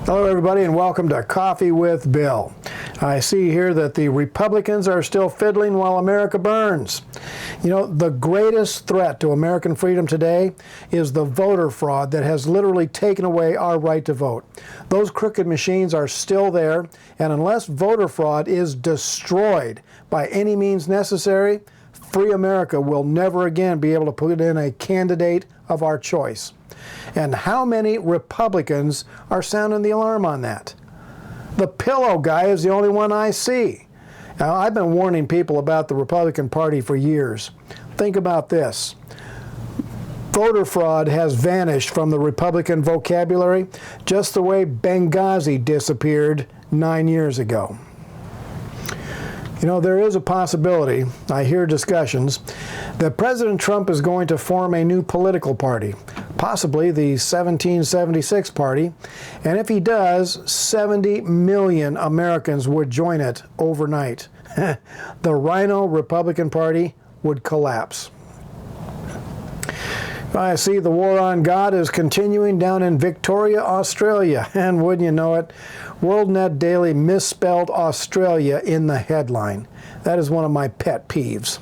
Hello everybody and welcome to Coffee with Bill. I see here that the Republicans are still fiddling while America burns. You know, the greatest threat to American freedom today is the voter fraud that has literally taken away our right to vote. Those crooked machines are still there, and unless voter fraud is destroyed by any means necessary, free America will never again be able to put in a candidate of our choice. And how many Republicans are sounding the alarm on that? The pillow guy is the only one I see. Now, I've been warning people about the Republican Party for years. Think about this. Voter fraud has vanished from the Republican vocabulary just the way Benghazi disappeared 9 years ago. You know, there is a possibility, I hear discussions, that President Trump is going to form a new political party, possibly the 1776 party, and if he does, 70 million Americans would join it overnight. The Rhino Republican Party would collapse. I see the war on God is continuing down in Victoria, Australia, and wouldn't you know it, WorldNet Daily misspelled Australia in the headline. That is one of my pet peeves.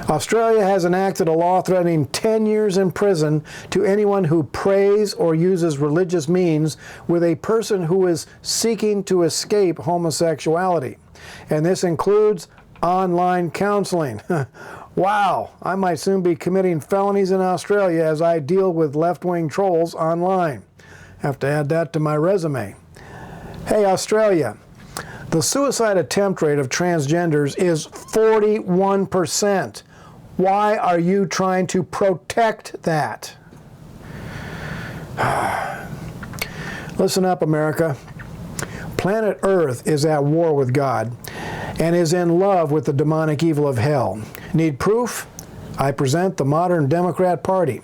Australia has enacted a law threatening 10 years in prison to anyone who prays or uses religious means with a person who is seeking to escape homosexuality. And this includes online counseling. Wow, I might soon be committing felonies in Australia as I deal with left-wing trolls online. Have to add that to my resume. Hey, Australia, the suicide attempt rate of transgenders is 41%. Why are you trying to protect that? Listen up, America. Planet Earth is at war with God and is in love with the demonic evil of hell. Need proof? I present the modern Democrat Party.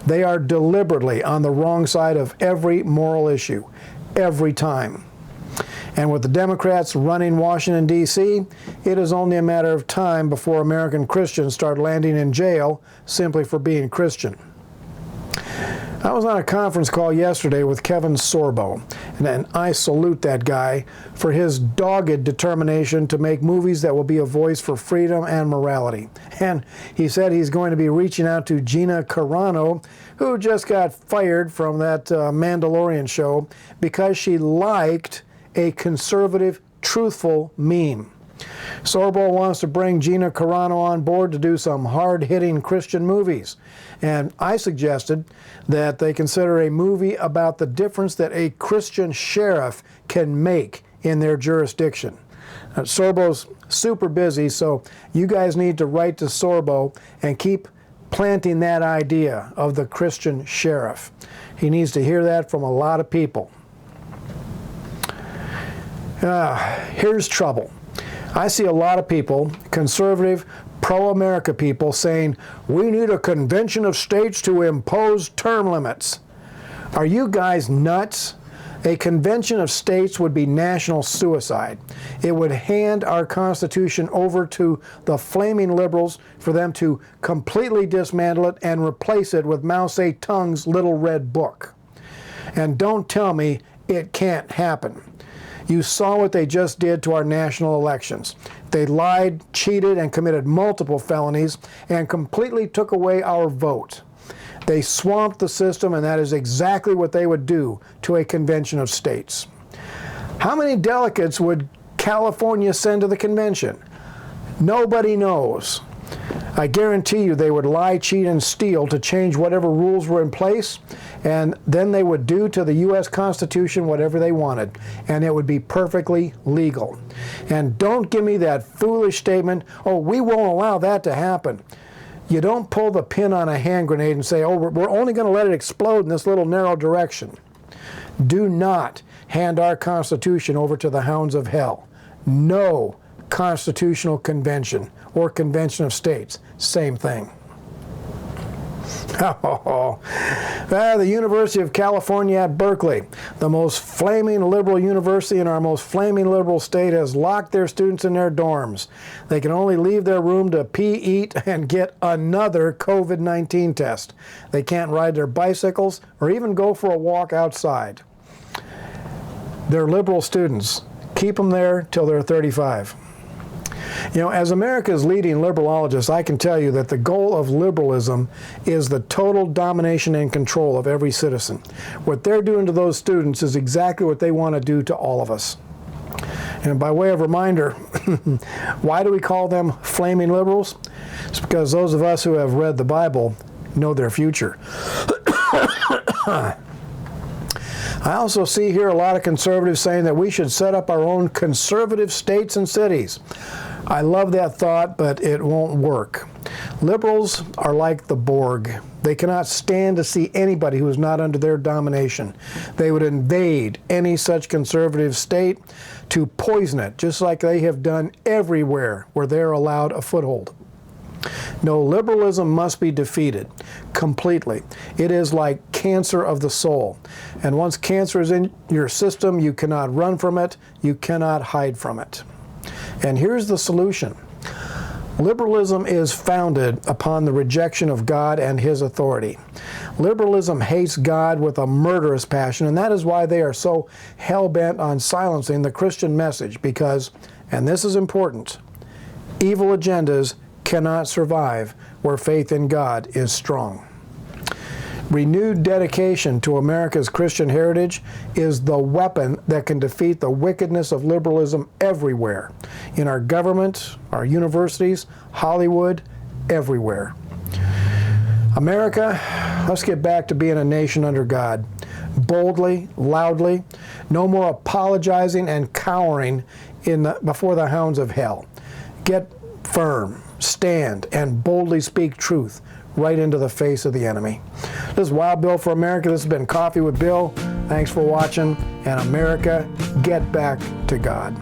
They are deliberately on the wrong side of every moral issue, every time. And with the Democrats running Washington, D.C., it is only a matter of time before American Christians start landing in jail simply for being Christian. I was on a conference call yesterday with Kevin Sorbo, and I salute that guy for his dogged determination to make movies that will be a voice for freedom and morality. And he said he's going to be reaching out to Gina Carano, who just got fired from that Mandalorian show because she liked a conservative, truthful meme. Sorbo wants to bring Gina Carano on board to do some hard-hitting Christian movies. And I suggested that they consider a movie about the difference that a Christian sheriff can make in their jurisdiction. Sorbo's super busy, so you guys need to write to Sorbo and keep planting that idea of the Christian sheriff. He needs to hear that from a lot of people. Here's trouble. I see a lot of people, conservative, pro-America people, saying, we need a convention of states to impose term limits. Are you guys nuts? A convention of states would be national suicide. It would hand our Constitution over to the flaming liberals for them to completely dismantle it and replace it with Mao Zedong's little red book. And don't tell me it can't happen. You saw what they just did to our national elections. They lied, cheated, and committed multiple felonies and completely took away our vote. They swamped the system, and that is exactly what they would do to a convention of states. How many delegates would California send to the convention? Nobody knows. I guarantee you they would lie, cheat, and steal to change whatever rules were in place, and then they would do to the U.S. Constitution whatever they wanted, and it would be perfectly legal. And don't give me that foolish statement, oh, we won't allow that to happen. You don't pull the pin on a hand grenade and say, oh, we're only going to let it explode in this little narrow direction. Do not hand our Constitution over to the hounds of hell. No constitutional convention or convention of states, same thing. The University of California at Berkeley, the most flaming liberal university in our most flaming liberal state, has locked their students in their dorms. They can only leave their room to pee, eat, and get another COVID-19 test. They can't ride their bicycles or even go for a walk outside. They're liberal students. Keep them there till they're 35. You know, as America's leading liberologist, I can tell you that the goal of liberalism is the total domination and control of every citizen. What they're doing to those students is exactly what they want to do to all of us. And by way of reminder, why do we call them flaming liberals? It's because those of us who have read the Bible know their future. I also see here a lot of conservatives saying that we should set up our own conservative states and cities. I love that thought, but it won't work. Liberals are like the Borg. They cannot stand to see anybody who is not under their domination. They would invade any such conservative state to poison it, just like they have done everywhere where they're allowed a foothold. No, liberalism must be defeated completely. It is like cancer of the soul. And once cancer is in your system, you cannot run from it, you cannot hide from it. And here's the solution. Liberalism is founded upon the rejection of God and His authority. Liberalism hates God with a murderous passion, and that is why they are so hell-bent on silencing the Christian message, because, and this is important, evil agendas cannot survive where faith in God is strong. Renewed dedication to America's Christian heritage is the weapon that can defeat the wickedness of liberalism everywhere, in our government, our universities, Hollywood, everywhere. America, let's get back to being a nation under God. Boldly, loudly, no more apologizing and cowering before the hounds of hell. Get firm, stand, and boldly speak truth right into the face of the enemy. This is Wild Bill for America. This has been Coffee with Bill. Thanks for watching, and America, get back to God.